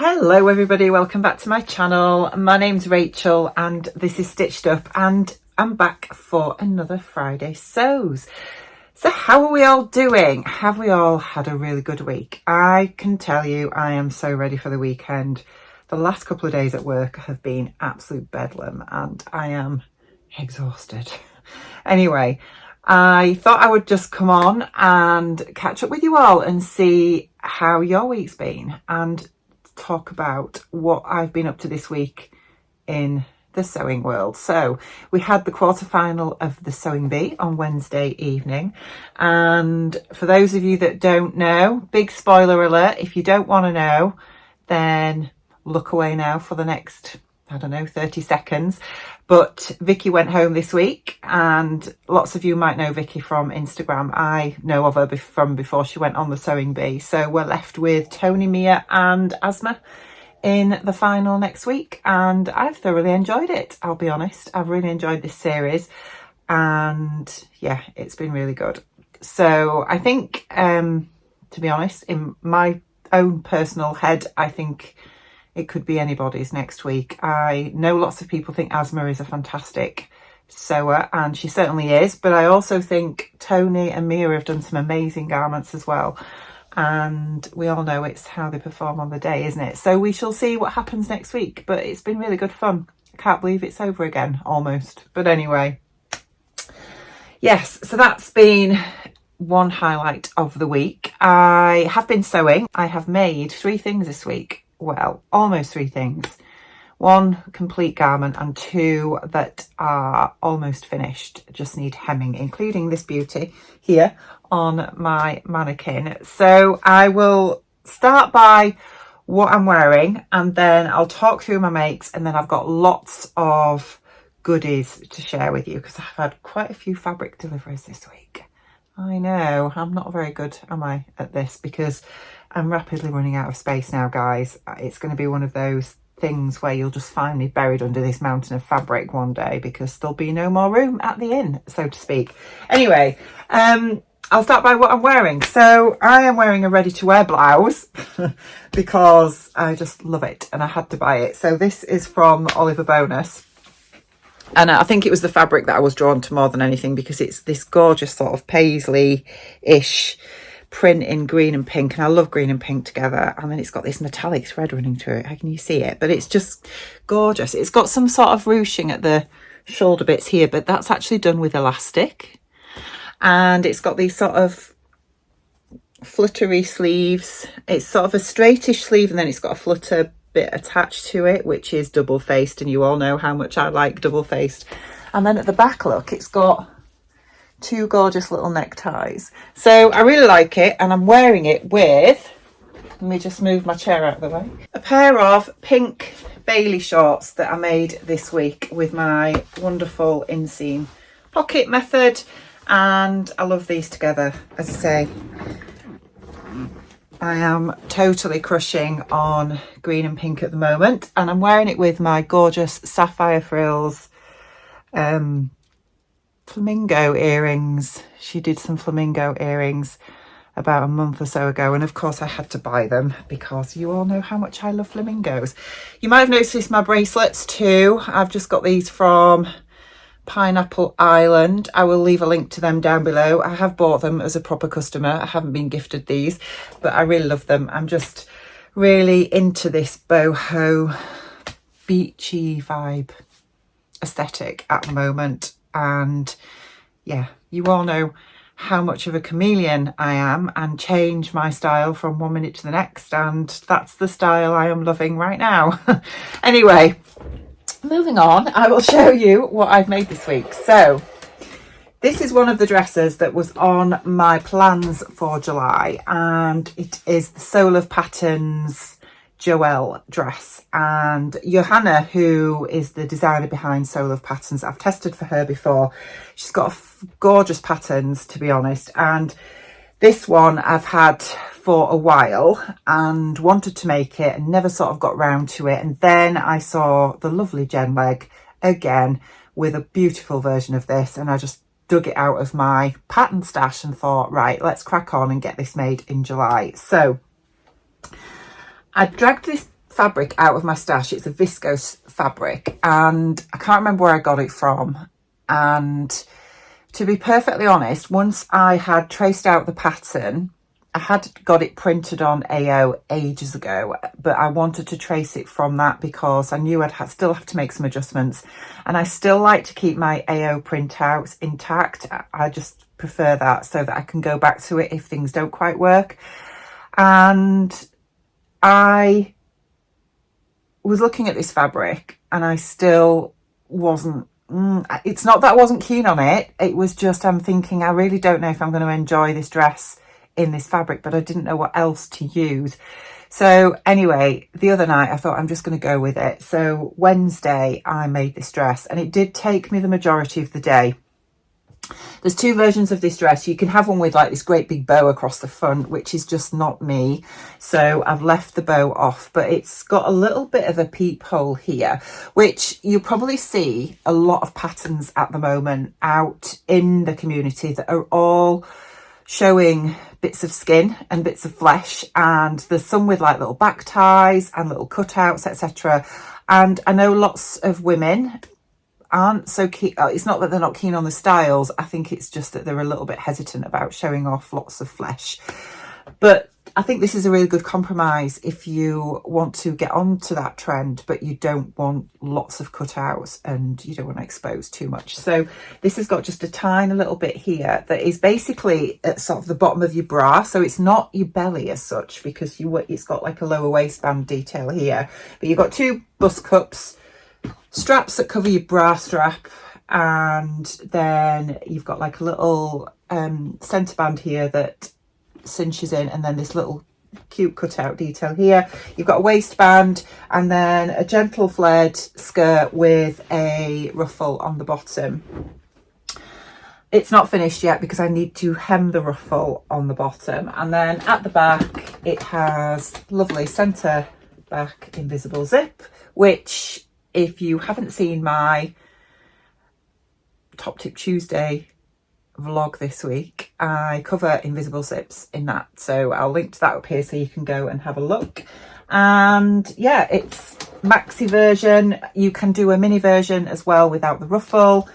Hello everybody, welcome back to my channel. My name's Rachel and this is Stitched Up and I'm back for another Friday Sews. So how are we all doing? Have we all had a really good week? I can tell you I am so ready for the weekend. The last couple of days at work have been absolute bedlam and I am exhausted. Anyway, I thought I would just come on and catch up with you all and see how your week's been and talk about what I've been up to this week in the sewing world. So we had the quarterfinal of the Sewing Bee on Wednesday evening, and for those of you that don't know, big spoiler alert, if you don't want to know, then look away now for the next, I don't know, 30 seconds. But Vicky went home this week, and lots of you might know Vicky from Instagram. I know of her from before she went on the Sewing Bee. So we're left with Tony, Mia and Asma in the final next week, and I've thoroughly enjoyed it. I'll be honest, I've really enjoyed this series, and yeah, it's been really good. So I think, to be honest, in my own personal head, I think it could be anybody's next week. I know lots of people think Asma is a fantastic sewer, and she certainly is, but I also think Tony and Mia have done some amazing garments as well, and we all know it's how they perform on the day, isn't it? So we shall see what happens next week, but it's been really good fun. I can't believe it's over again, almost. But anyway, yes, so that's been one highlight of the week. I have been sewing. I have made 3 things this week. Well, almost 3 things. 1 complete garment and 2 that are almost finished, just need hemming, including this beauty here on my mannequin. So I will start by what I'm wearing, and then I'll talk through my makes, and then I've got lots of goodies to share with you because I've had quite a few fabric deliveries this week. I know, I'm not very good, am I, at this, because I'm rapidly running out of space now, guys. It's going to be one of those things where you'll just find me buried under this mountain of fabric one day because there'll be no more room at the inn, so to speak. Anyway, I'll start by what I'm wearing. So I am wearing a ready-to-wear blouse because I just love it and I had to buy it. So this is from Oliver Bonus. And I think it was the fabric that I was drawn to more than anything because it's this gorgeous sort of paisley-ish print in green and pink, and I love green and pink together, and then it's got this metallic thread running through it. How can you see it? But it's just gorgeous. It's got some sort of ruching at the shoulder bits here, but that's actually done with elastic, and it's got these sort of fluttery sleeves. It's sort of a straightish sleeve, and then it's got a flutter bit attached to it, which is double-faced, and you all know how much I like double-faced. And then at the back, look, it's got 2 gorgeous little neckties. So I really like it, and I'm wearing it with, let me just move my chair out of the way, a pair of pink Bailee shorts that I made this week with my wonderful inseam pocket method, and I love these together. As I say, I am totally crushing on green and pink at the moment, and I'm wearing it with my gorgeous Sapphire Frills Flamingo earrings. She did some flamingo earrings about a month or so ago, and of course I had to buy them because you all know how much I love flamingos. You might have noticed my bracelets too. I've just got these from Pineapple Island. I will leave a link to them down below. I have bought them as a proper customer. I haven't been gifted these, but I really love them. I'm just really into this boho beachy vibe aesthetic at the moment. And yeah, you all know how much of a chameleon I am and change my style from one minute to the next, and that's the style I am loving right now. Anyway, moving on, I will show you what I've made this week. So this is one of the dresses that was on my plans for July, and it is the Soul of Patterns Joelle dress. And Johanna, who is the designer behind Soul of Patterns, I've tested for her before. She's got gorgeous patterns, to be honest, and this one I've had for a while and wanted to make it and never sort of got round to it. And then I saw the lovely Jen Leg again with a beautiful version of this, and I just dug it out of my pattern stash and thought, right, let's crack on and get this made in July. So I dragged this fabric out of my stash. It's a viscose fabric and I can't remember where I got it from. And to be perfectly honest, once I had traced out the pattern, I had got it printed on AO ages ago, but I wanted to trace it from that because I knew I'd still have to make some adjustments. And I still like to keep my AO printouts intact. I just prefer that so that I can go back to it if things don't quite work. And I was looking at this fabric and I still wasn't, it's not that I wasn't keen on it. It was just, I'm thinking, I really don't know if I'm going to enjoy this dress in this fabric, but I didn't know what else to use. So anyway, the other night I thought I'm just going to go with it. So Wednesday I made this dress and it did take me the majority of the day. There's two versions of this dress. You can have one with like this great big bow across the front, which is just not me. So I've left the bow off, but it's got a little bit of a peephole here, which you'll probably see a lot of patterns at the moment out in the community that are all showing bits of skin and bits of flesh, and there's some with like little back ties and little cutouts, etc. And I know lots of women aren't so keen. It's not that they're not keen on the styles, I think it's just that they're a little bit hesitant about showing off lots of flesh. But I think this is a really good compromise if you want to get onto that trend but you don't want lots of cutouts and you don't want to expose too much. So this has got just a tiny little bit here that is basically at sort of the bottom of your bra, so it's not your belly as such because it's got like a lower waistband detail here, but you've got two bust cups, straps that cover your bra strap, and then you've got like a little centre band here that cinches in, and then this little cute cutout detail here. You've got a waistband and then a gentle flared skirt with a ruffle on the bottom. It's not finished yet because I need to hem the ruffle on the bottom, and then at the back it has lovely centre back invisible zip, which if you haven't seen my Top Tip Tuesday vlog this week, I cover invisible zips in that, so I'll link to that up here so you can go and have a look. And yeah, it's maxi version. You can do a mini version as well without the ruffle,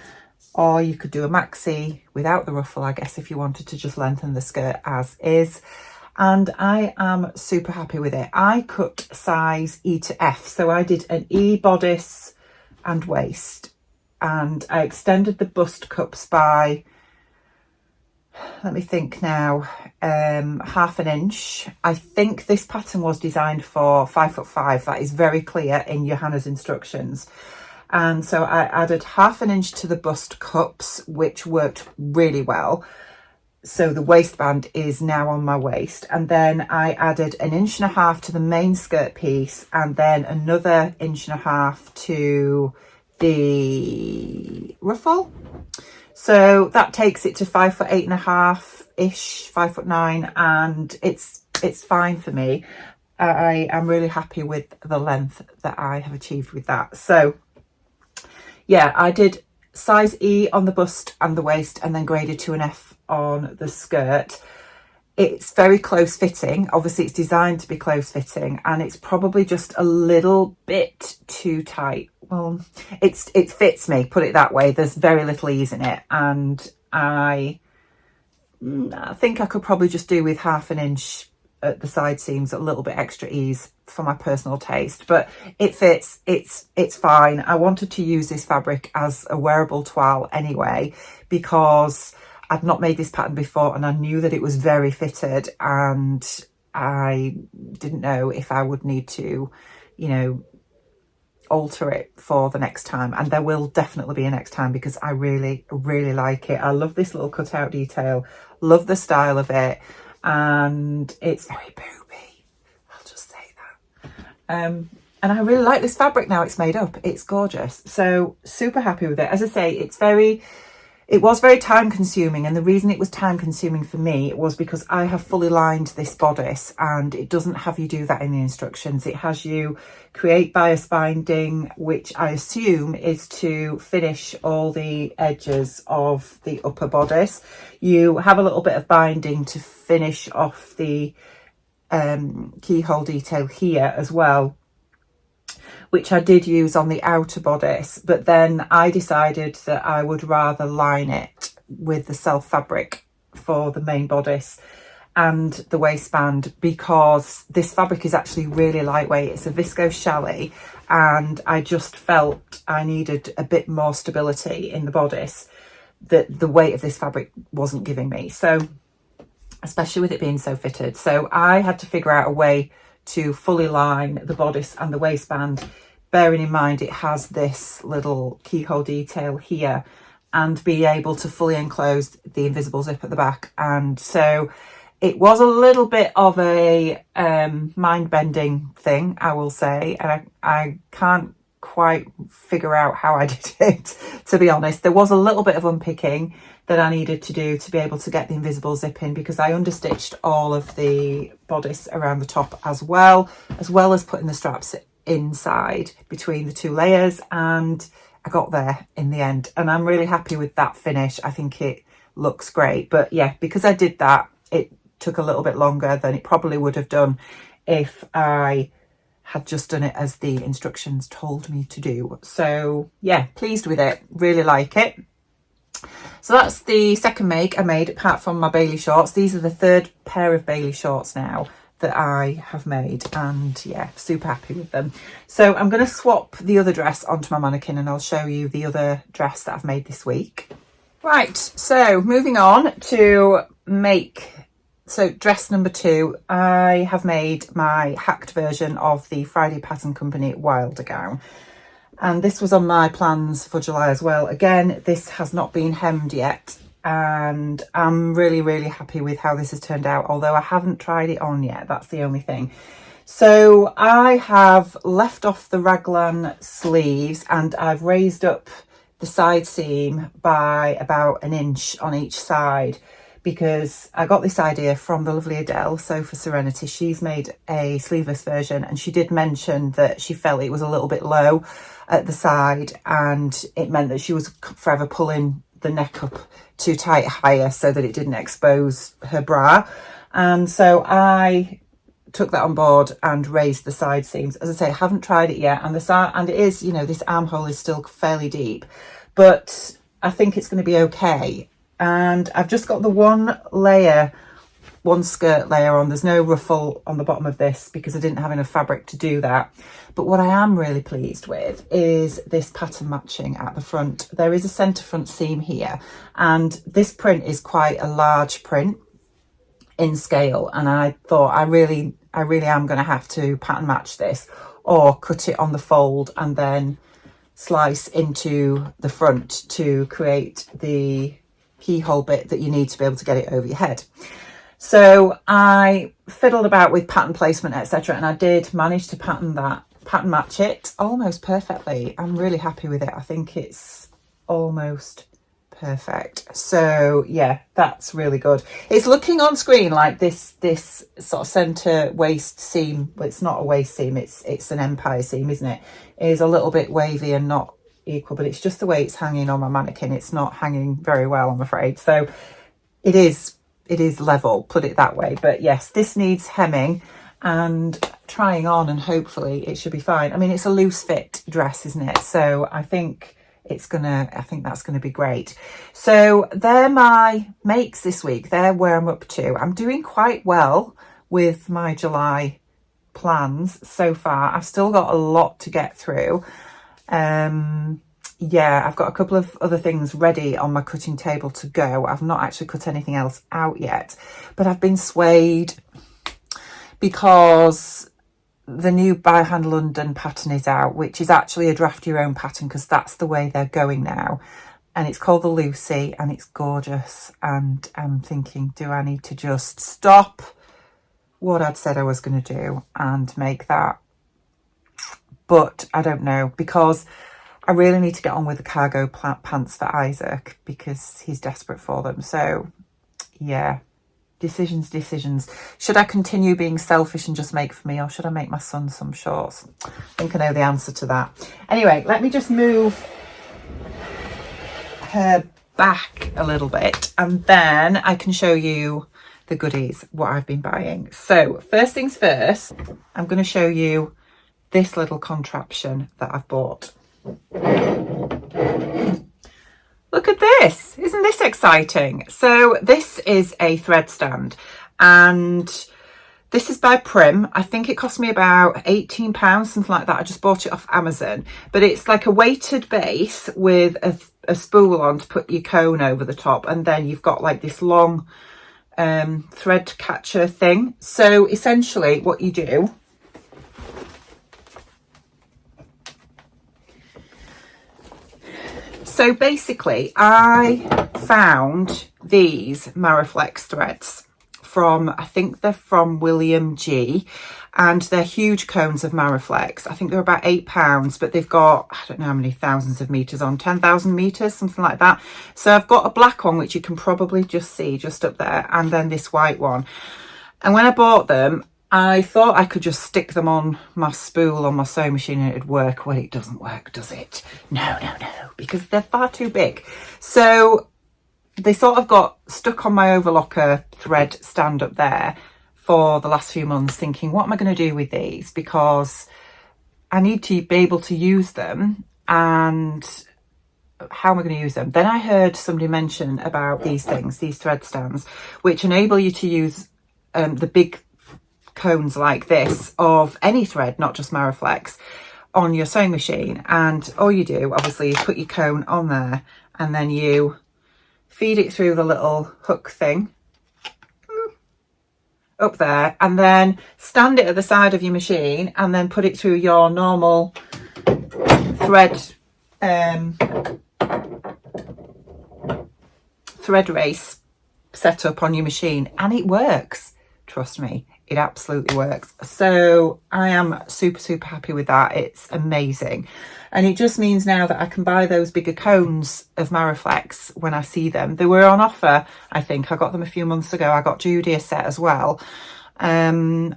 or you could do a maxi without the ruffle, I guess, if you wanted to just lengthen the skirt as is. And I am super happy with it. I cut size E to F, so I did an E bodice and waist, and I extended the bust cups by, let me think now, half an inch. I think this pattern was designed for 5'5". That is very clear in Johanna's instructions. And so I added half an inch to the bust cups, which worked really well. So the waistband is now on my waist. And then I added 1.5 inches to the main skirt piece, and then another 1.5 inches to the ruffle. So that takes it to 5'8.5"-ish, 5'9", and it's fine for me. I am really happy with the length that I have achieved with that. So yeah, I did size E on the bust and the waist, and then graded to an F on the skirt. It's very close fitting. Obviously it's designed to be close fitting, and it's probably just a little bit too tight. Well, it fits me, put it that way. There's very little ease in it, and I think I could probably just do with half an inch at the side seams, a little bit extra ease for my personal taste, but it fits. It's fine. I wanted to use this fabric as a wearable toile anyway, because I'd not made this pattern before and I knew that it was very fitted, and I didn't know if I would need to, you know, alter it for the next time, and there will definitely be a next time because I really like it. I love this little cutout detail, love the style of it, and it's very booby, I'll just say that. And I really like this fabric now it's made up. It's gorgeous, so super happy with it. As I say, it was very time consuming, and the reason it was time consuming for me was because I have fully lined this bodice, and it doesn't have you do that in the instructions. It has you create bias binding, which I assume is to finish all the edges of the upper bodice. You have a little bit of binding to finish off the keyhole detail here as well. which I did use on the outer bodice, but then I decided that I would rather line it with the self fabric for the main bodice and the waistband, because this fabric is actually really lightweight. It's a viscose chalet, and I just felt I needed a bit more stability in the bodice that the weight of this fabric wasn't giving me, so especially with it being so fitted. So I had to figure out a way to fully line the bodice and the waistband, bearing in mind it has this little keyhole detail here, and be able to fully enclose the invisible zip at the back. And so it was a little bit of a mind-bending thing, I will say, and I can't quite figure out how I did it, to be honest. There was a little bit of unpicking that I needed to do to be able to get the invisible zip in, because I understitched all of the bodice around the top as well as putting the straps inside between the two layers, and I got there in the end, and I'm really happy with that finish. I think it looks great. But yeah, because I did that, it took a little bit longer than it probably would have done if I had just done it as the instructions told me to do. So yeah, pleased with it, really like it. So that's the second make I made, apart from my Bailee shorts. These are the third pair of Bailee shorts now that I have made, and yeah, super happy with them. So I'm going to swap the other dress onto my mannequin, and I'll show you the other dress that I've made this week. Right, so moving on to dress number 2. I have made my hacked version of the Friday Pattern Company Wilder gown, and this was on my plans for July as well. Again, this has not been hemmed yet, and I'm really happy with how this has turned out, although I haven't tried it on yet. That's the only thing. So I have left off the raglan sleeves, and I've raised up the side seam by about an inch on each side, because I got this idea from the lovely Adele, So for Serenity. She's made a sleeveless version, and she did mention that she felt it was a little bit low at the side, and it meant that she was forever pulling the neck up too tight higher so that it didn't expose her bra. And so I took that on board and raised the side seams. As I say, I haven't tried it yet, and it is, you know, this armhole is still fairly deep, but I think it's going to be okay. And I've just got the one skirt layer on. There's no ruffle on the bottom of this because I didn't have enough fabric to do that. But what I am really pleased with is this pattern matching at the front. There is a centre front seam here, and this print is quite a large print in scale, and I thought I really am going to have to pattern match this, or cut it on the fold and then slice into the front to create the keyhole bit that you need to be able to get it over your head. So I fiddled about with pattern placement, etc., and I did manage to pattern match it almost perfectly. I'm really happy with it. I think it's almost perfect. So yeah, that's really good. It's looking on screen like this sort of center waist seam. Well, it's not a waist seam, it's an empire seam, isn't it? It is a little bit wavy and not equal, but it's just the way it's hanging on my mannequin. It's not hanging very well, I'm afraid. So it is level, put it that way. But yes, this needs hemming and trying on, and hopefully it should be fine. I mean, it's a loose fit dress, isn't it? So I think that's gonna be great. So they're my makes this week. They're where I'm up to. I'm doing quite well with my July plans so far. I've still got a lot to get through. Yeah, I've got a couple of other things ready on my cutting table to go. I've not actually cut anything else out yet, but I've been swayed because the new By Hand London pattern is out, which is actually a draft your own pattern, because that's the way they're going now, and it's called the Lucy, and it's gorgeous. And I'm thinking, do I need to just stop what I'd said I was going to do and make that? But I don't know, because I really need to get on with the cargo pants for Isaac, because he's desperate for them. So yeah, decisions. Should I continue being selfish and just make for me, or should I make my son some shorts? I think I know the answer to that. Anyway, let me just move her back a little bit, and then I can show you the goodies, what I've been buying. So first things first, I'm going to show you this little contraption that I've bought. Look at this. Isn't this exciting? So this is a thread stand, and this is by Prim. I think it cost me about £18, something like that. I just bought it off Amazon, but it's like a weighted base with a spool on to put your cone over the top, and then you've got like this long thread catcher thing. So essentially what you do, so basically I found these Maraflex threads from, I think they're from William G, and they're huge cones of Maraflex. I think they're about £8, but they've got, I don't know how many thousands of meters on, 10,000 meters, something like that. So I've got a black one, which you can probably just see just up there, and then this white one. And when I bought them, I thought I could just stick them on my spool on my sewing machine and it'd work. Well, it doesn't work, does it? No, because they're far too big. So they sort of got stuck on my overlocker thread stand up there for the last few months, thinking, what am I going to do with these? Because I need to be able to use them, and how am I going to use them? Then I heard somebody mention about these things, these thread stands, which enable you to use the big cones like this of any thread, not just Maraflex, on your sewing machine. And all you do, obviously, is put your cone on there, and then you feed it through the little hook thing up there, and then stand it at the side of your machine, and then put it through your normal thread race setup on your machine, and it works. Trust me, it absolutely works. So I am super happy with that. It's amazing. And it just means now that I can buy those bigger cones of Maraflex when I see them. They were on offer, I think. I got them a few months ago. I got Judy a set as well. And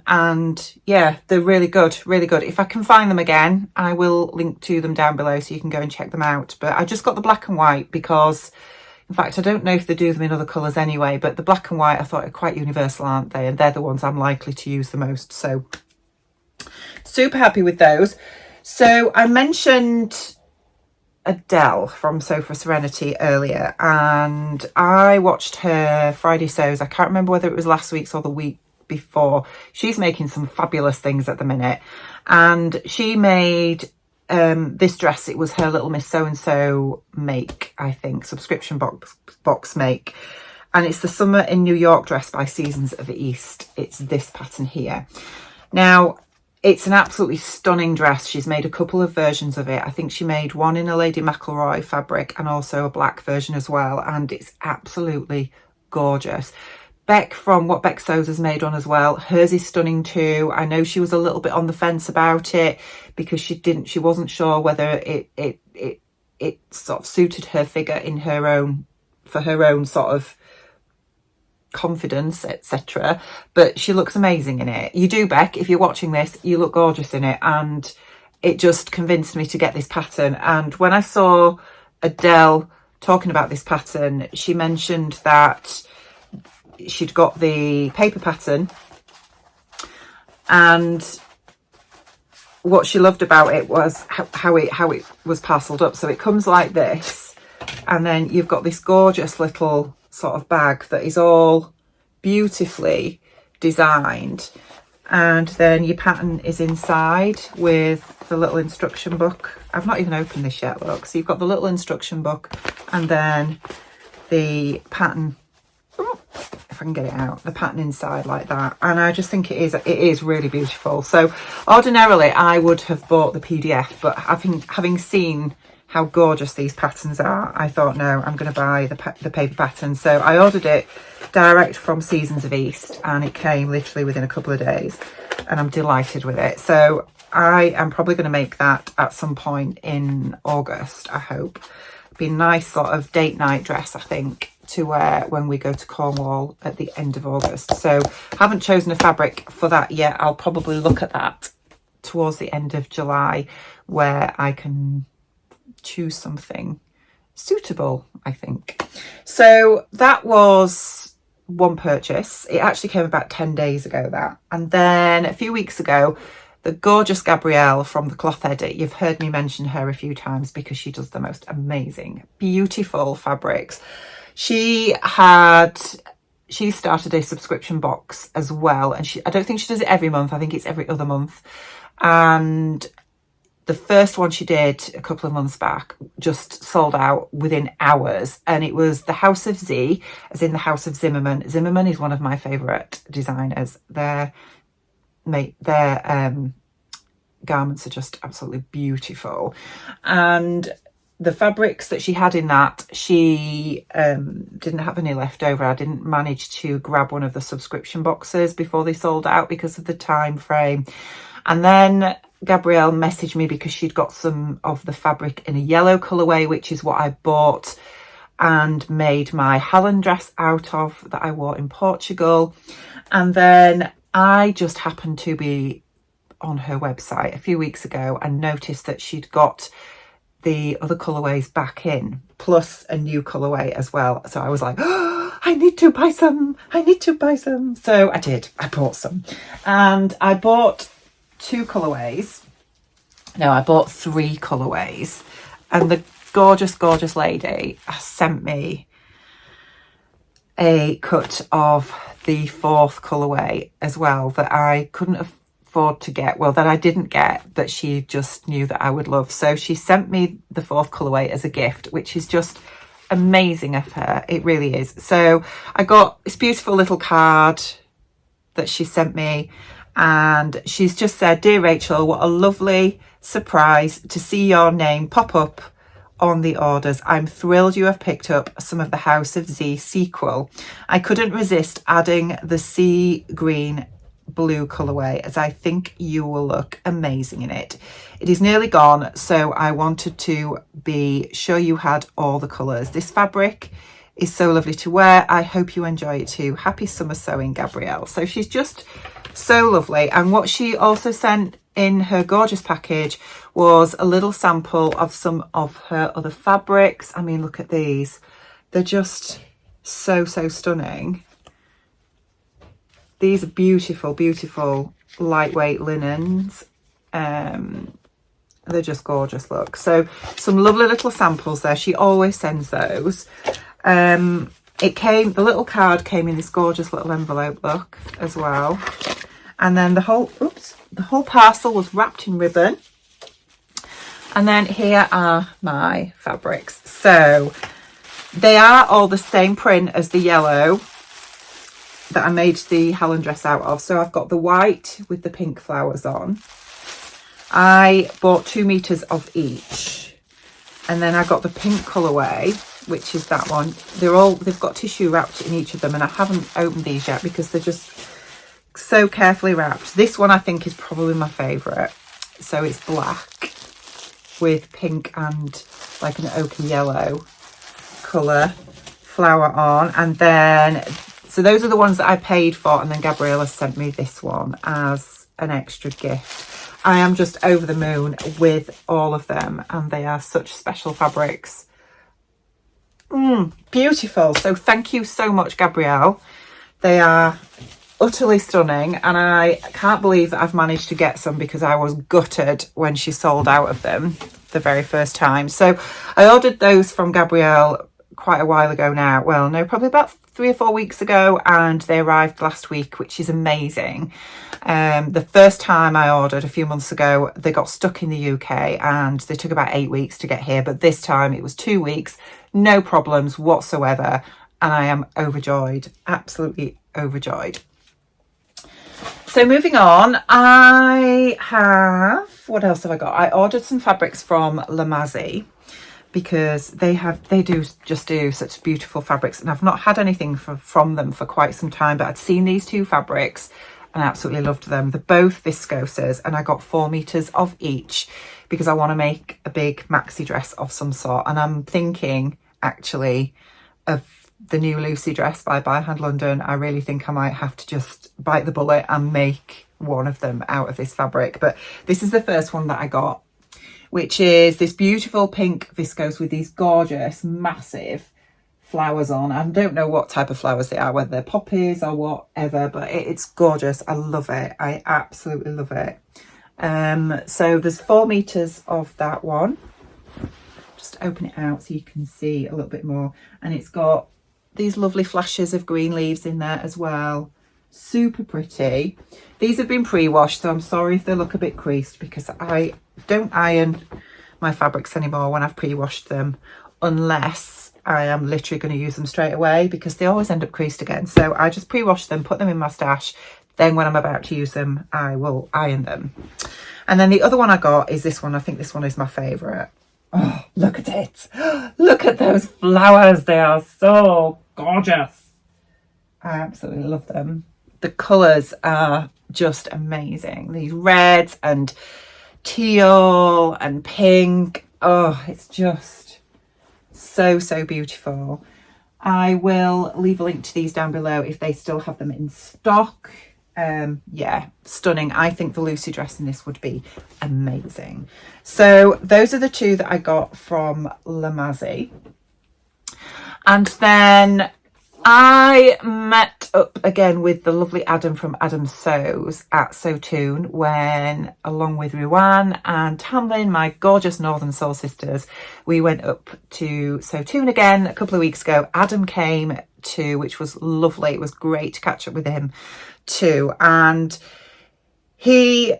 yeah, they're really good. If I can find them again, I will link to them down below so you can go and check them out. But I just got the black and white because, in fact, I don't know if they do them in other colours anyway, but the black and white I thought are quite universal, aren't they? And they're the ones I'm likely to use the most. So super happy with those. So I mentioned Adele from Sew for Serenity earlier, and I watched her Friday sews. I can't remember whether it was last week's or the week before. She's making some fabulous things at the minute, and she made this dress. It was her Little Miss So and So make, I think, subscription box make, and it's the Summer in New York dress by Seasons of the East. It's this pattern here. Now, it's an absolutely stunning dress. She's made a couple of versions of it. I think she made one in a Lady McElroy fabric and also a black version as well, and it's absolutely gorgeous. Beck from What Beck Sews has made one as well. Hers is stunning too. I know she was a little bit on the fence about it because she wasn't sure whether it sort of suited her figure in her own, for her own sort of confidence, etc. But she looks amazing in it. You do, Beck, if you're watching this, you look gorgeous in it, and it just convinced me to get this pattern. And when I saw Adele talking about this pattern, she mentioned that she'd got the paper pattern, and what she loved about it was how it was parcelled up. So it comes like this, and then you've got this gorgeous little sort of bag that is all beautifully designed, and then your pattern is inside with the little instruction book. I've not even opened this yet, look. So you've got the little instruction book, and then the pattern, if I can get it out, the pattern inside like that. And I just think it is really beautiful. So ordinarily I would have bought the PDF, but having seen how gorgeous these patterns are, I thought, no, I'm going to buy the paper pattern. So I ordered it direct from Seasons of East, and it came literally within a couple of days, and I'm delighted with it. So I am probably going to make that at some point in August, I hope. Be a nice sort of date night dress, I think, to wear when we go to Cornwall at the end of August. So haven't chosen a fabric for that yet. I'll probably look at that towards the end of July, where I can choose something suitable, I think. So that was one purchase. It actually came about 10 days ago, that. And then a few weeks ago, the gorgeous Gabrielle from the Cloth Edit. You've heard me mention her a few times because she does the most amazing, beautiful fabrics. She started a subscription box as well, and I don't think she does it every month. I think it's every other month. And the first one she did a couple of months back just sold out within hours, and it was the House of Z, as in the House of Zimmerman. Zimmerman is one of my favourite designers. Their garments are just absolutely beautiful, and the fabrics that she had in that, she didn't have any left over. I didn't manage to grab one of the subscription boxes before they sold out because of the time frame. And then Gabrielle messaged me because she'd got some of the fabric in a yellow colourway, which is what I bought and made my Hallen dress out of that I wore in Portugal. And then I just happened to be on her website a few weeks ago and noticed that she'd got the other colourways back in, plus a new colourway as well. So I was like, oh, I need to buy some. So I did. I bought some. And I bought 2 colourways. No, I bought 3 colourways. And the gorgeous lady sent me a cut of the 4th colourway as well that I couldn't afford to get, well, that I didn't get, that she just knew that I would love. So she sent me the 4th colourway as a gift, which is just amazing of her. It really is. So I got this beautiful little card that she sent me, and she's just said, "Dear Rachel, what a lovely surprise to see your name pop up on the orders. I'm thrilled you have picked up some of the House of Z sequel. I couldn't resist adding the sea green blue colourway as I think you will look amazing in it. It is nearly gone, so I wanted to be sure you had all the colours. This fabric is so lovely to wear. I hope you enjoy it too. Happy summer sewing, Gabrielle." So she's just so lovely. And what she also sent in her gorgeous package was a little sample of some of her other fabrics. I mean, look at these. They're just so stunning. These are beautiful lightweight linens. They're just gorgeous, look. So some lovely little samples there. She always sends those. The little card came in this gorgeous little envelope, look, as well. And then the whole parcel was wrapped in ribbon. And then here are my fabrics. So they are all the same print as the yellow that I made the Hallen dress out of. So I've got the white with the pink flowers on. I bought 2 meters of each. And then I got the pink colourway, which is that one. They've got tissue wrapped in each of them, and I haven't opened these yet because they're just so carefully wrapped. This one I think is probably my favourite. So it's black with pink and like an ochre yellow colour flower on. And then, so those are the ones that I paid for, and then Gabrielle sent me this one as an extra gift. I am just over the moon with all of them, and they are such special fabrics. Beautiful. So thank you so much, Gabrielle. They are utterly stunning, and I can't believe that I've managed to get some because I was gutted when she sold out of them the very first time. So I ordered those from Gabrielle quite a while ago now. Well, no, probably about 3 or 4 weeks ago, and they arrived last week, which is amazing. The first time I ordered a few months ago, they got stuck in the UK and they took about 8 weeks to get here, but this time it was 2 weeks, no problems whatsoever, and I am overjoyed, absolutely overjoyed. So moving on, what else have I got? I ordered some fabrics from Lamazi because they do such beautiful fabrics, and I've not had anything from them for quite some time, but I'd seen these 2 fabrics and I absolutely loved them. They're both viscoses, and I got 4 meters of each because I want to make a big maxi dress of some sort, and I'm thinking actually of the new Lucy dress by Hand London. I really think I might have to just bite the bullet and make one of them out of this fabric. But this is the first one that I got, which is this beautiful pink viscose with these gorgeous massive flowers on. I don't know what type of flowers they are, whether they're poppies or whatever, but it's gorgeous. I love it. I absolutely love it. So there's 4 meters of that one. Just open it out so you can see a little bit more. And it's got these lovely flashes of green leaves in there as well. Super pretty. These have been pre-washed, so I'm sorry if they look a bit creased, because I don't iron my fabrics anymore when I've pre-washed them, unless I am literally going to use them straight away, because they always end up creased again. So I just pre-wash them, put them in my stash, then when I'm about to use them I will iron them. And then the other one I got is this one. I think this one is my favourite. Oh, look at it. Look at those flowers. They are so gorgeous. I absolutely love them. The colours are just amazing. These reds and teal and pink. Oh, it's just so, so beautiful. I will leave a link to these down below if they still have them in stock. Yeah, stunning. I think the Lucy dress in this would be amazing. So those are the 2 that I got from Lamazi. And then I met up again with the lovely Adam from Adam Sews at Sewtoon, when, along with Ruan and Tamlin, my gorgeous Northern Soul sisters, we went up to Sewtoon again a couple of weeks ago. Adam came too, which was lovely. It was great to catch up with him too. And he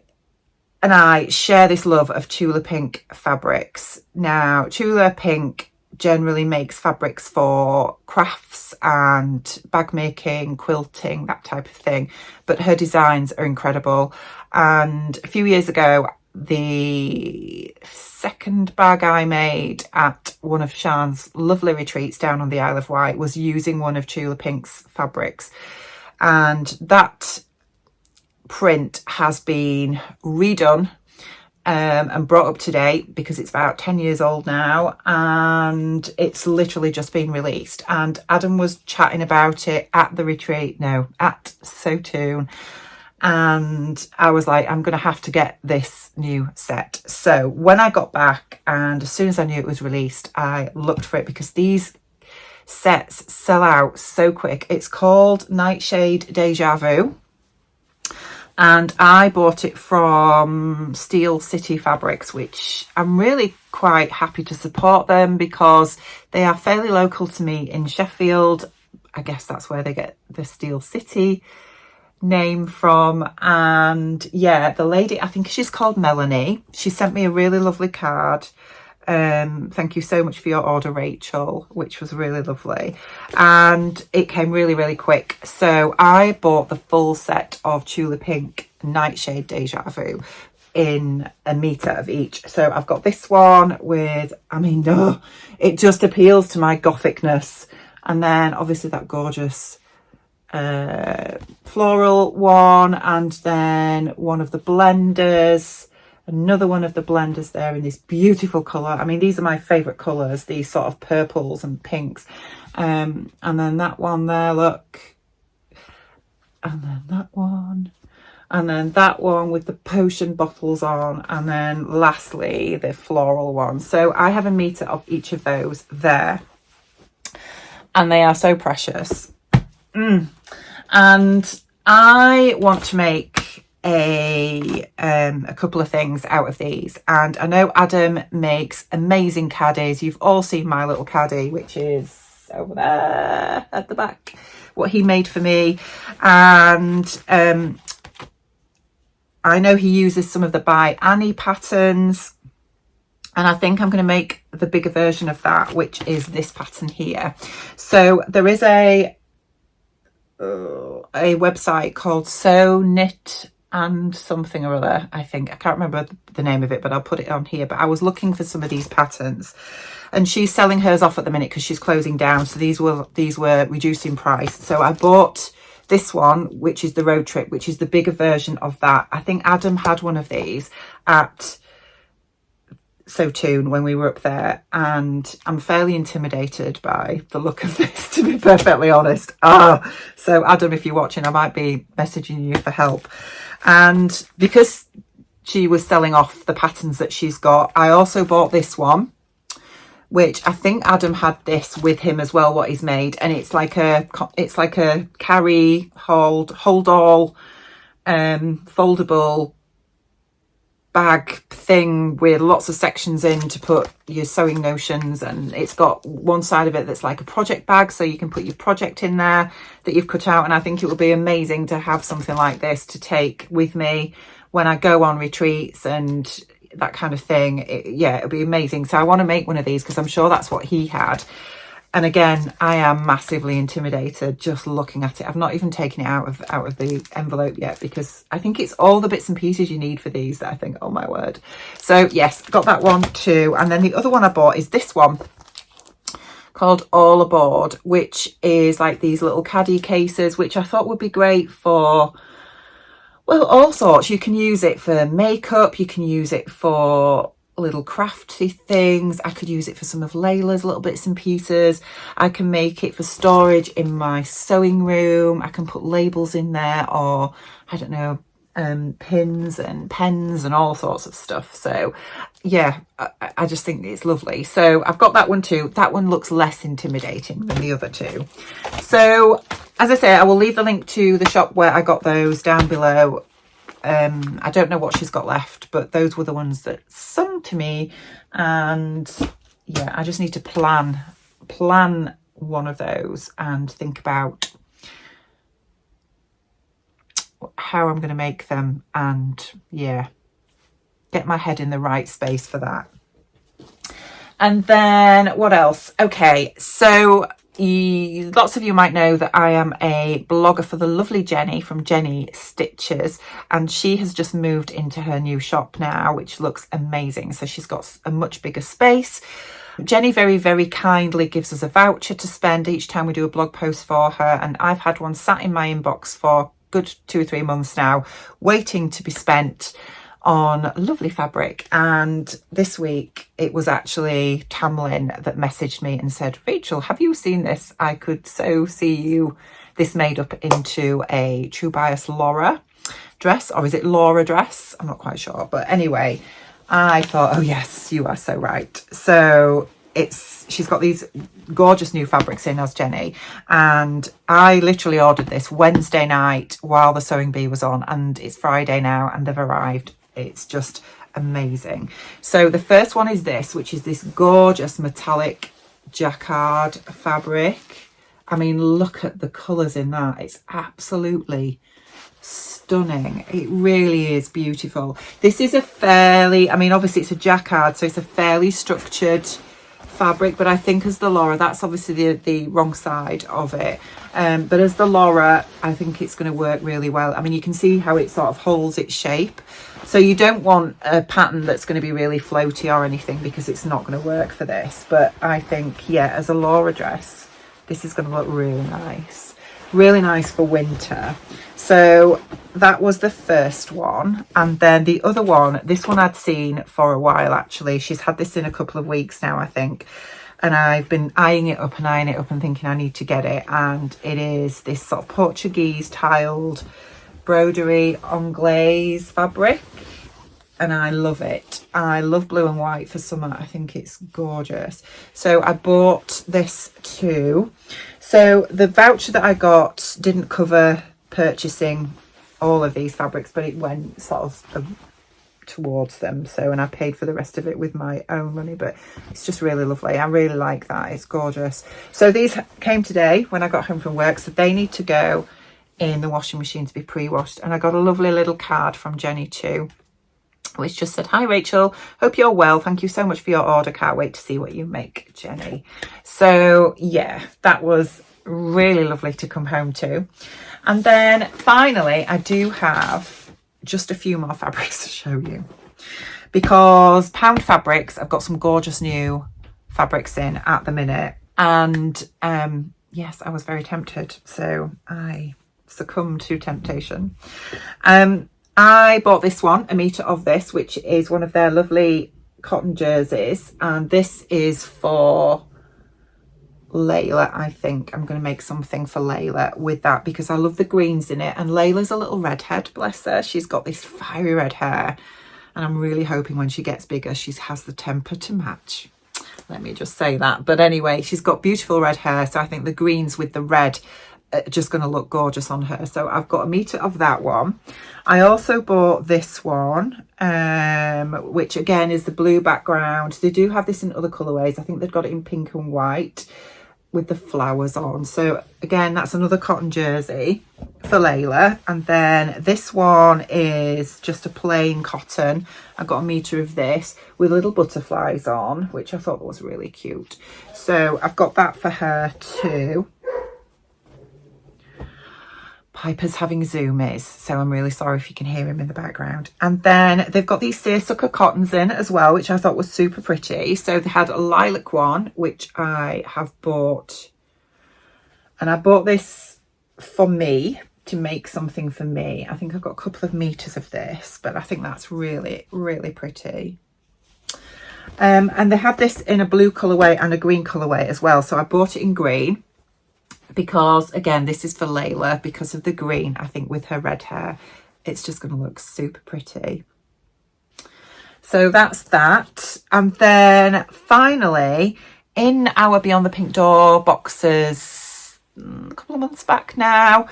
and I share this love of Tula Pink fabrics. Now, Tula Pink generally makes fabrics for crafts and bag making, quilting, that type of thing, but her designs are incredible. And a few years ago, the second bag I made at one of Sian's lovely retreats down on the Isle of Wight was using one of Tula Pink's fabrics, and that print has been redone and brought up to date, because it's about 10 years old now, and it's literally just been released. And Adam was chatting about it at the retreat, no, at Sewtoon, and I was like, I'm gonna have to get this new set. So when I got back, and as soon as I knew it was released, I looked for it, because these sets sell out so quick. It's called Nightshade Deja Vu, and I bought it from Steel City Fabrics, which I'm really quite happy to support them, because they are fairly local to me in Sheffield. I guess that's where they get the Steel City name from. And yeah, the lady, I think she's called Melanie, she sent me a really lovely card. Thank you so much for your order, Rachel, which was really lovely, and it came really, really quick. So I bought the full set of Tula Pink Nightshade Deja Vu in a meter of each. So I've got this one with, I mean, it just appeals to my gothicness, and then obviously that gorgeous floral one, and then one of the blenders, another one of the blenders there in this beautiful colour. I mean, these are my favourite colours, these sort of purples and pinks. And then that one there, look. And then that one. And then that one with the potion bottles on. And then lastly, the floral one. So I have a metre of each of those there. And they are so precious. And I want to make a couple of things out of these, and I know Adam makes amazing caddies. You've all seen my little caddy, which is over there at the back, what he made for me. And I know he uses some of the By Annie patterns, and I think I'm going to make the bigger version of that, which is this pattern here. So there is a website called Sew Knit and something or other, I think. I can't remember the name of it, but I'll put it on here. But I was looking for some of these patterns, and she's selling hers off at the minute because she's closing down. So these were reduced in price. So I bought this one, which is the Road Trip, which is the bigger version of that. I think Adam had one of these at Sewtoon when we were up there, and I'm fairly intimidated by the look of this, to be perfectly honest. So Adam, if you're watching, I might be messaging you for help. And because she was selling off the patterns that she's got, I also bought this one, which I think Adam had this with him as well, what he's made. And it's like a carry, hold all, foldable bag thing with lots of sections in to put your sewing notions, and it's got one side of it that's like a project bag, so you can put your project in there that you've cut out. And I think it would be amazing to have something like this to take with me when I go on retreats and that kind of thing. Yeah, it'd be amazing. So I want to make one of these because I'm sure that's what he had. And again, I am massively intimidated just looking at it. I've not even taken it out of the envelope yet because I think it's all the bits and pieces you need for these that I think, oh my word. So yes, got that one too. And then the other one I bought is this one called All Aboard, which is like these little caddy cases, which I thought would be great for, well, all sorts. You can use it for makeup, you can use it for little crafty things. I could use it for some of Layla's little bits and pieces. I can make it for storage in my sewing room. I can put labels in there, or I don't know, pins and pens and all sorts of stuff. So yeah, I just think it's lovely. So I've got that one too. That one looks less intimidating than the other two. So as I say, I will leave the link to the shop where I got those down below. I don't know what she's got left, but those were the ones that sung to me. And yeah, I just need to plan one of those and think about how I'm going to make them, and yeah, get my head in the right space for that. And then what else? Okay, so lots of you might know that I am a blogger for the lovely Jenny from Jenny Stitches, and she has just moved into her new shop now, which looks amazing. So she's got a much bigger space. Jenny very, very kindly gives us a voucher to spend each time we do a blog post for her, and I've had one sat in my inbox for good 2 or 3 months now, waiting to be spent on lovely fabric. And this week it was actually Tamlin that messaged me and said, Rachel, have you seen this? I could so see you this made up into a True Bias Laura dress, or is it Laura dress? I'm not quite sure, but anyway, I thought, oh yes, you are so right. So she's got these gorgeous new fabrics in, as Jenny, and I literally ordered this Wednesday night while the sewing bee was on, and it's Friday now and they've arrived. It's just amazing. So the first one is this, which is this gorgeous metallic Jacquard fabric. I mean, look at the colours in that. It's absolutely stunning. It really is beautiful. This is a fairly, I mean, obviously it's a Jacquard, so it's a fairly structured fabric, but I think as the Laura, that's obviously the wrong side of it, but as the Laura, I think it's going to work really well. I mean, you can see how it sort of holds its shape, so you don't want a pattern that's going to be really floaty or anything, because it's not going to work for this. But I think, yeah, as a Laura dress, this is going to look really nice for winter. So that was the first one. And then the other one, this one I'd seen for a while actually. She's had this in a couple of weeks now, I think, and I've been eyeing it up and thinking I need to get it. And it is this sort of Portuguese tiled broderie anglaise fabric, and I love it. I love blue and white for summer. I think it's gorgeous. So I bought this too. So the voucher that I got didn't cover purchasing all of these fabrics, but it went sort of towards them. So, and I paid for the rest of it with my own money, but it's just really lovely. I really like that. It's gorgeous. So these came today when I got home from work, so they need to go in the washing machine to be pre-washed. And I got a lovely little card from Jenny too, which just said, hi Rachel, hope you're well, thank you so much for your order, can't wait to see what you make, Jenny. So yeah, that was really lovely to come home to. And then finally, I do have just a few more fabrics to show you, because Pound Fabrics, I've got some gorgeous new fabrics in at the minute. And yes, I was very tempted, so I succumbed to temptation. I bought this one, a metre of this, which is one of their lovely cotton jerseys. And this is for Layla. I think I'm going to make something for Layla with that, because I love the greens in it. And Layla's a little redhead, bless her. She's got this fiery red hair. And I'm really hoping when she gets bigger, she has the temper to match. Let me just say that. But anyway, she's got beautiful red hair. So I think the greens with the red just going to look gorgeous on her. So I've got a metre of that one. I also bought this one, which again is the blue background. They do have this in other colourways. I think they've got it in pink and white with the flowers on. So again, that's another cotton jersey for Layla. And then this one is just a plain cotton. I got a metre of this with little butterflies on, which I thought was really cute. So I've got that for her too. Piper's having zoomies, so I'm really sorry if you can hear him in the background. And then they've got these seersucker cottons in as well, which I thought was super pretty. So they had a lilac one, which I have bought. And I bought this for me, to make something for me. I think I've got a couple of meters of this, but I think that's really, really pretty. And they had this in a blue colourway and a green colourway as well. So I bought it in green, because again, this is for Layla because of the green. I think with her red hair, it's just going to look super pretty. So that's that. And then finally, in our Beyond the Pink Door boxes a couple of months back now,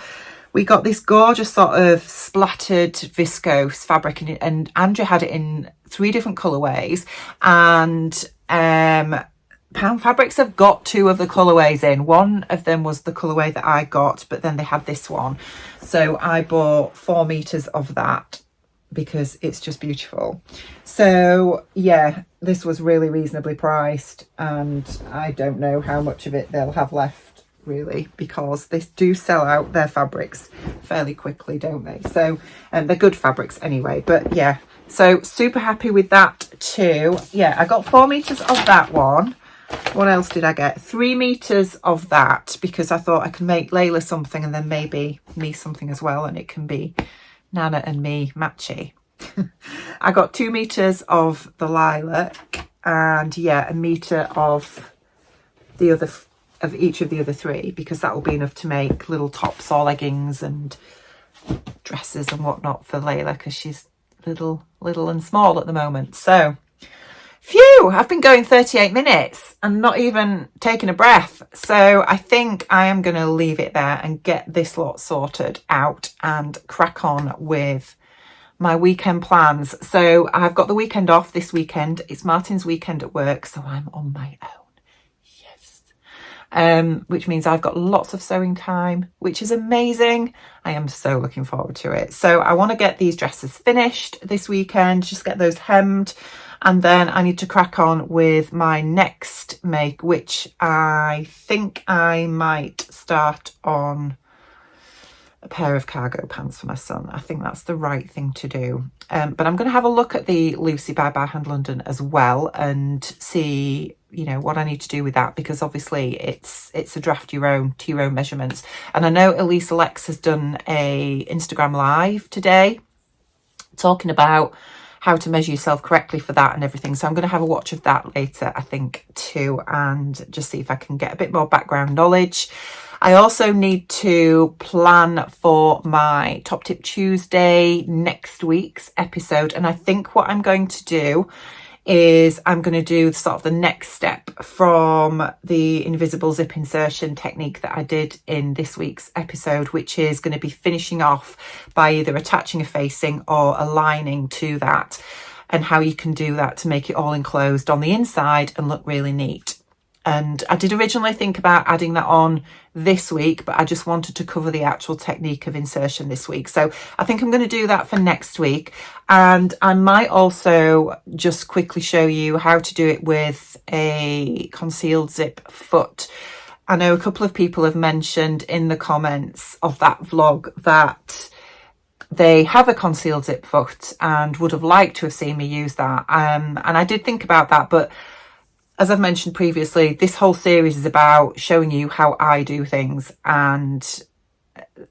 we got this gorgeous sort of splattered viscose fabric, and Andrea had it in 3 different colourways, and Pound Fabrics have got 2 of the colourways in. One of them was the colourway that I got, but then they had this one. So I bought 4 meters of that because it's just beautiful. So yeah, this was really reasonably priced, and I don't know how much of it they'll have left really, because they do sell out their fabrics fairly quickly, don't they? So they're good fabrics anyway, but yeah, so super happy with that too. Yeah, I got 4 meters of that one. What else did I get? 3 meters of that, because I thought I could make Layla something and then maybe me something as well, and it can be Nana and me matchy. I got 2 meters of the lilac, and yeah, a meter of the other, of each of the other 3, because that will be enough to make little tops or leggings and dresses and whatnot for Layla, because she's little and small at the moment. So phew, I've been going 38 minutes and not even taking a breath. So I think I am going to leave it there and get this lot sorted out and crack on with my weekend plans. So I've got the weekend off this weekend. It's Martin's weekend at work, so I'm on my own. Which means I've got lots of sewing time, which is amazing. I am so looking forward to it. So I want to get these dresses finished this weekend, just get those hemmed, and then I need to crack on with my next make, which I think I might start on a pair of cargo pants for my son. I think that's the right thing to do. But I'm going to have a look at the Lucy by Hand London as well and see, you know, what I need to do with that, because obviously it's a draft to your own measurements. And I know Elise Alex has done a Instagram live today talking about how to measure yourself correctly for that and everything. So I'm going to have a watch of that later, I think, too, and just see if I can get a bit more background knowledge. I also need to plan for my Top Tip Tuesday next week's episode. And I think what I'm going to do is I'm going to do sort of the next step from the invisible zip insertion technique that I did in this week's episode, which is going to be finishing off by either attaching a facing or a lining to that, and how you can do that to make it all enclosed on the inside and look really neat. And I did originally think about adding that on this week, but I just wanted to cover the actual technique of insertion this week. So I think I'm going to do that for next week. And I might also just quickly show you how to do it with a concealed zip foot. I know a couple of people have mentioned in the comments of that vlog that they have a concealed zip foot and would have liked to have seen me use that. And I did think about that, but as I've mentioned previously, this whole series is about showing you how I do things, and,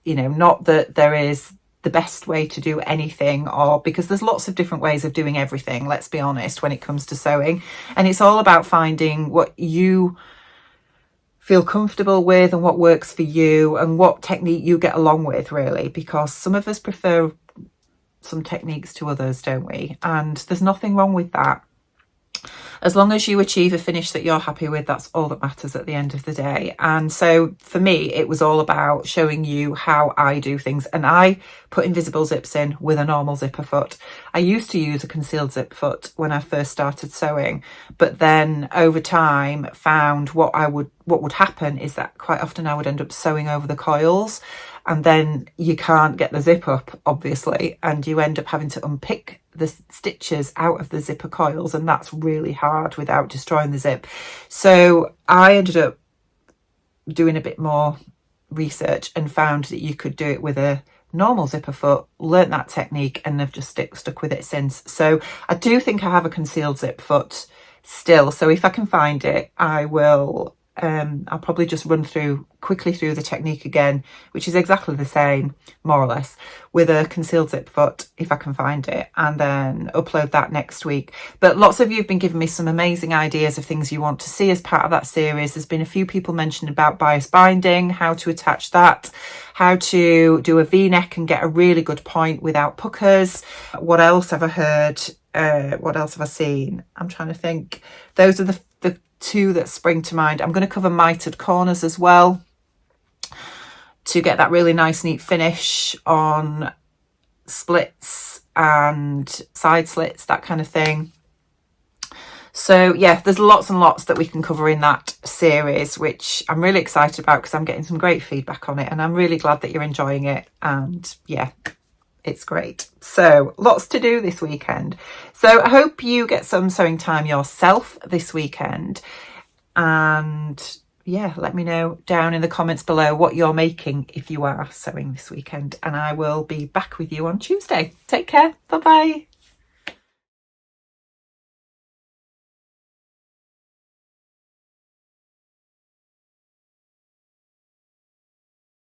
you know, not that there is the best way to do anything, or because there's lots of different ways of doing everything, let's be honest, when it comes to sewing. And it's all about finding what you feel comfortable with and what works for you and what technique you get along with, really, because some of us prefer some techniques to others, don't we? And there's nothing wrong with that. As long as you achieve a finish that you're happy with, that's all that matters at the end of the day. And so for me, it was all about showing you how I do things. And I put invisible zips in with a normal zipper foot. I used to use a concealed zip foot when I first started sewing, but then over time found what would happen is that quite often I would end up sewing over the coils, and then you can't get the zip up, obviously, and you end up having to unpick the stitches out of the zipper coils, and that's really hard without destroying the zip. So I ended up doing a bit more research and found that you could do it with a normal zipper foot, learnt that technique, and have just stuck with it since. So I do think I have a concealed zip foot still, so if I can find it, I will I'll probably just run quickly through the technique again, which is exactly the same, more or less, with a concealed zip foot, if I can find it, and then upload that next week. But lots of you have been giving me some amazing ideas of things you want to see as part of that series. There's been a few people mentioning about bias binding, how to attach that, how to do a V-neck and get a really good point without puckers. What else have I heard? What else have I seen? I'm trying to think. Those are the two that spring to mind. I'm going to cover mitered corners as well to get that really nice neat finish on splits and side slits, that kind of thing. So yeah, there's lots and lots that we can cover in that series, which I'm really excited about because I'm getting some great feedback on it, and I'm really glad that you're enjoying it. And yeah, it's great. So lots to do this weekend. So I hope you get some sewing time yourself this weekend. And yeah, let me know down in the comments below what you're making if you are sewing this weekend. And I will be back with you on Tuesday. Take care. Bye-bye.